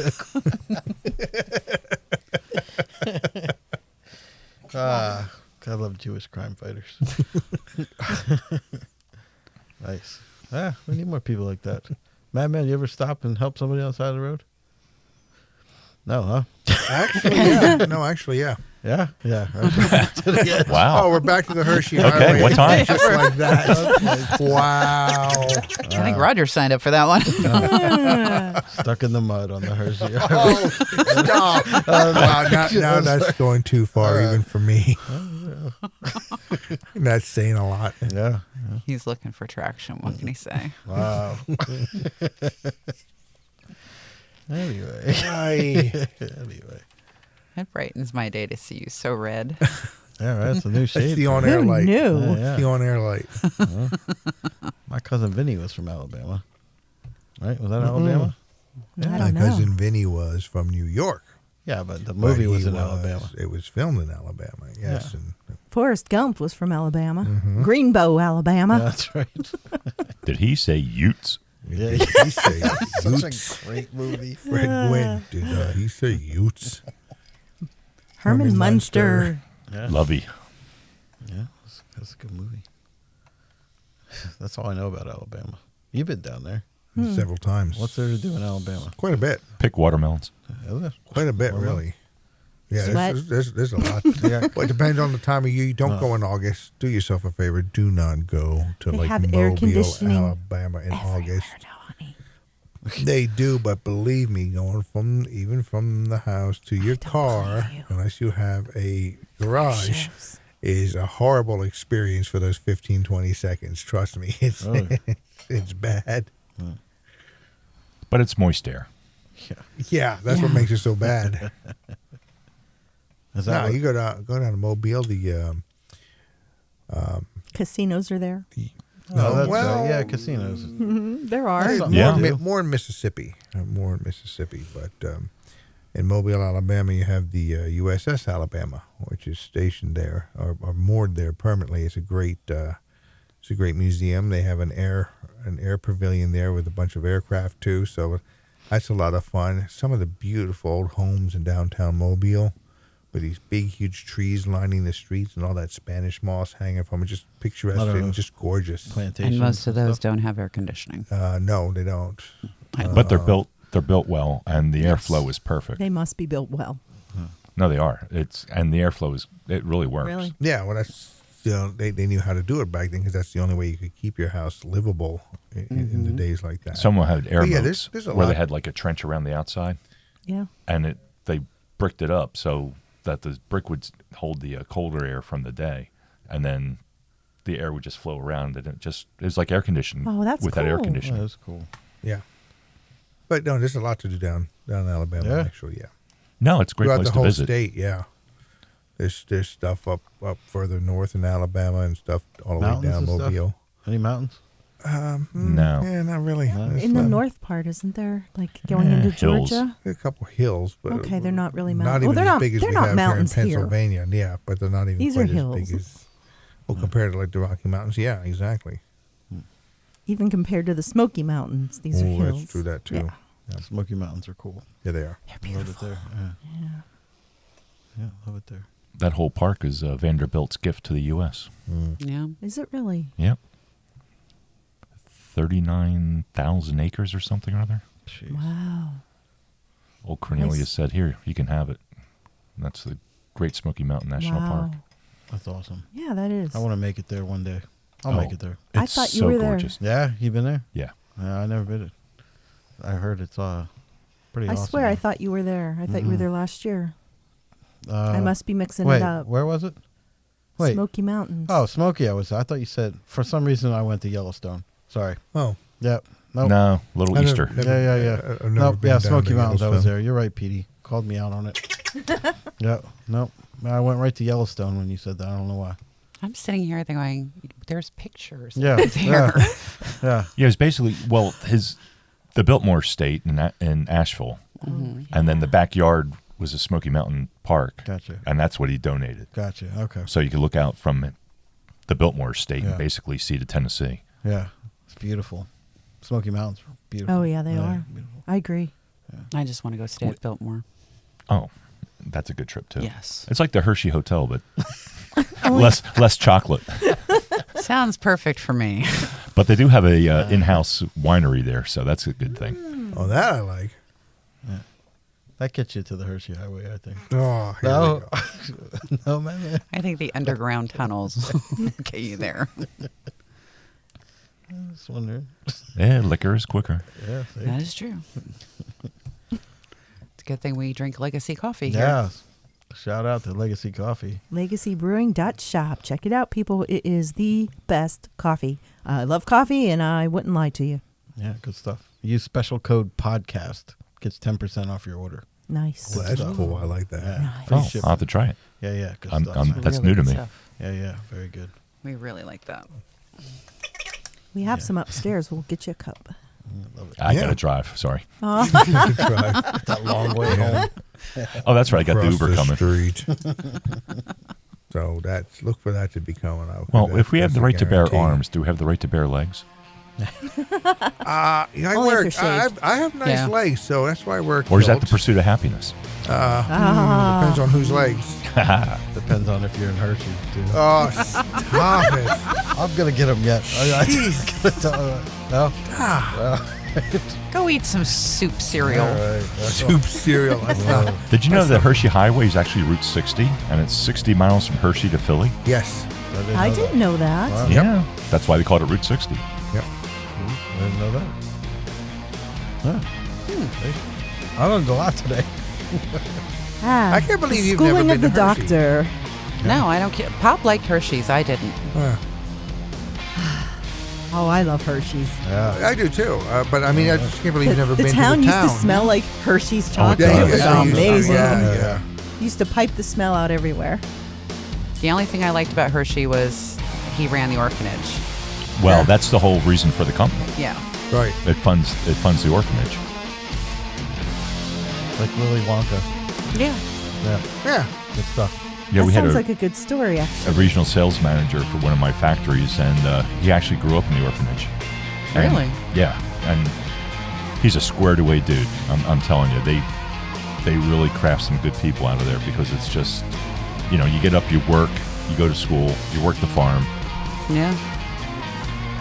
I love Jewish crime fighters. Nice. We need more people like that. Madman, you ever stop and help somebody on the side of the road? No, huh? Actually, yeah. No, actually, yeah. Yeah? Yeah. Wow. Oh, we're back to the Hershey Okay, Highway. what time? Just like that. Wow. I think Roger signed up for that one. Stuck in the mud on the Hershey. Oh, stop. Wow, now that's going too far even for me. That's saying a lot. Yeah. He's looking for traction. What can he say? Wow. Anyway. It brightens my day to see you so red. Yeah, right. It's a new shade. It's the on-air Who light. knew? Yeah. It's the on-air light. My cousin Vinny was from Alabama. Right? Was that Alabama? I My don't know. cousin Vinny was from New York. Yeah, but the movie But was he in Alabama. It was filmed in Alabama, yes. Yeah. And Forrest Gump was from Alabama. Greenbow, Alabama. That's right. Did he say Utes? Yeah. he say Such Utes. a great movie. Fred Gwynn. Did he say Utes? Herman Munster. Yeah. Lovey. Yeah, that's a good movie. That's all I know about Alabama. You've been down there. Several times. What's there to do in Alabama? Quite a bit. Pick watermelons. Is it? Quite a bit, really. Yeah, Sweat. there's a lot. Well, it depends on the time of year. You don't go in August. Do yourself a favor. Do not go to They like have air Mobile, conditioning Alabama in August. honey. They do, but believe me, going from the house to your car, believe you. unless you have a garage, Shows. is a horrible experience for those 15, 20 seconds. Trust me, it's Really? it's bad. But it's moist air. Yeah, that's what makes it so bad. Is No, that what- you go down to Mobile. The Casinos are there. Oh, that's well, right. Yeah, casinos. There are. Something Yeah. to do. More in Mississippi, but in Mobile, Alabama, you have the USS Alabama, which is stationed there or moored there permanently. It's a great museum. They have an air pavilion there with a bunch of aircraft too. So that's a lot of fun. Some of the beautiful old homes in downtown Mobile, with these big, huge trees lining the streets and all that Spanish moss hanging from it, just picturesque Lot of and just gorgeous. Plantations. And most of and those stuff. don't have air conditioning. No, they don't. But they're built well, and the airflow is perfect. They must be built well. No, they are. And the airflow it really works. Really? Yeah, well, that's they knew how to do it back then because that's the only way you could keep your house livable in the days like that. Someone had air But yeah, moats there's a where they lot. had like a trench around the outside, Yeah. and they bricked it up so that the brick would hold the colder air from the day, and then the air would just flow around, and it was like air conditioning. Oh, that's without air cool. Oh, conditioning. that's cool. Yeah, but no, there's a lot to do down in Alabama. Yeah? Actually, yeah. No, it's a great Throughout place the to whole visit. state, yeah. There's stuff up further north in Alabama and stuff all the way Mountains down and stuff? Mobile. Any mountains? No. Yeah, not really. There's In the not- north part, isn't there? Like going into hills. Georgia? a couple hills, but Okay, they're not really not mountains. even they're as not. big as They're we not have mountains here in here. Pennsylvania. Yeah, but they're not even These are quite as hills. big as. Well, compared to like the Rocky Mountains, yeah, exactly. Even compared to the Smoky Mountains, these are Oh, hills. that's true. That too. Yeah. Yeah, Smoky Mountains are cool. yeah they are. They're Love it beautiful. there. Yeah. Yeah, love it there. That whole park is Vanderbilt's gift to the U.S. Yeah. Is it really? Yep. 39,000 acres or something or other. Jeez. Wow. Old Cornelius Nice. said, "Here, you can have it." And that's the Great Smoky Mountain National wow. Park. That's awesome. Yeah, that is. I want to make it there one day. I'll make it there. I It's thought you so were there. gorgeous. Yeah, you been there? Yeah. I never been it. I heard it's pretty I awesome. swear I thought you were there. I thought you were there last year. I must be mixing wait, it up. where was it? Wait. Smoky Mountains. Oh, Smoky. I thought you said for some reason I went to Yellowstone. Sorry. Oh, Yep. Nope. No, Little I Easter. never- Yeah. I've never Nope. been Yeah, down Smoky to Mountains. I was Yellowstone. there. You're right, Petey. Called me out on it. Yeah. Nope. I went right to Yellowstone when you said that. I don't know why. I'm sitting here going, there's pictures. Yeah, there. Yeah. Yeah, it's basically the Biltmore State in Asheville, and then the backyard was a Smoky Mountain Park. Gotcha. And that's what he donated. Gotcha. Okay. So you could look out from the Biltmore State and basically see to Tennessee. Yeah, it's beautiful. Smoky Mountains are beautiful. Oh, yeah, they are. Beautiful. I agree. I just want to go stay at Biltmore. Oh, that's a good trip too. Yes. It's like the Hershey Hotel, but less chocolate. Sounds perfect for me. But they do have a in-house winery there, so that's a good thing. Oh, that I like. Yeah. That gets you to the Hershey Highway, I think. Oh, here No, we go. no, man. I think the underground tunnels get you there. I was wondering. Yeah, liquor is quicker. Yeah. See? That is true. It's a good thing we drink Legacy coffee here. Yeah. Shout out to Legacy Coffee. LegacyBrewing.shop. Check it out, people. It is the best coffee. I love coffee, and I wouldn't lie to you. Yeah, good stuff. Use special code podcast. Gets 10% off your order. Nice. Well, that's stuff. cool. I like that. Yeah. Nice. Free Oh, shipping. I'll have to try it. Yeah, good I'm- stuff. I'm- man. that's Really new to good me. stuff. Yeah, very good. We really like that. We have some upstairs. We'll get you a cup. I Yeah. got to drive. Sorry. You should try. That long way home. Oh, that's right. I got the Across Uber coming. street. So look for that to be coming out. Well, if we have That's the a right to bear guarantee. arms, do we have the right to bear legs? Yeah, I Only wear. if you're shaved. I have nice Yeah. legs, so that's why I wear. Or is that the kilts. pursuit of happiness? Depends on whose legs. Depends on if you're in Hershey, too. Oh, stop it! I'm going to get them yet. No? Go eat some soup cereal. All right. Soup cereal. That's not. Did you know that Hershey Highway is actually Route 60, and it's 60 miles from Hershey to Philly? Yes. I didn't know that. Wow. Yeah. That's why they called it Route 60. Yep. I didn't know that. Huh. I learned a lot today. I can't believe the you've never schooling been of the to Hershey. doctor. No, I don't care. Pop liked Hershey's. I didn't. Oh, I love Hershey's. Yeah. I do too. But I mean, I just can't believe you've never The been town to the used town. to smell like Hershey's Oh, it chocolate. does. It was Yeah, it used to. amazing. Yeah. Used to pipe the smell out everywhere. The only thing I liked about Hershey was he ran the orphanage. Well, that's the whole reason for the company. Yeah. Right. It funds the orphanage. Like Willy Wonka. Yeah. Yeah. Yeah. Good stuff. Yeah, that we had sounds a like a good story, a actually. regional sales manager for one of my factories, and he actually grew up in the orphanage. And- Really? Yeah, and he's a squared away dude. I'm telling you, they really craft some good people out of there, because it's just, you know, you get up, you work, you go to school, you work the farm, Yeah.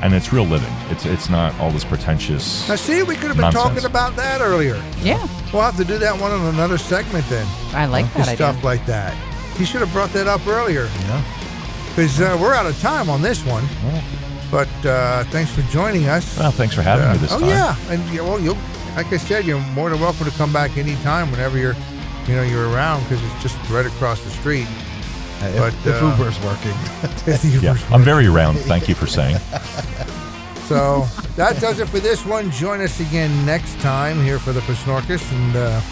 and it's real living. It's not all this pretentious. Now, see, we could have been Nonsense. talking about that earlier. Yeah. We'll have to do that one on another segment then. I like that idea. Stuff like that. You should have brought that up earlier, Yeah. because we're out of time on this one. But thanks for joining us. Well, thanks for having me this time. Oh yeah, and well, like I said, you're more than welcome to come back anytime whenever you're around, because it's just right across the street. If Uber's working. Yeah, I'm very around. Thank you for saying. So that does it for this one. Join us again next time here for the PSNORKIS, and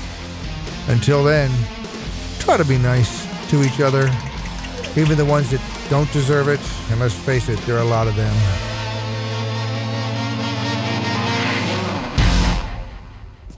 until then, try to be nice to each other, even the ones that don't deserve it. And let's face it, there are a lot of them.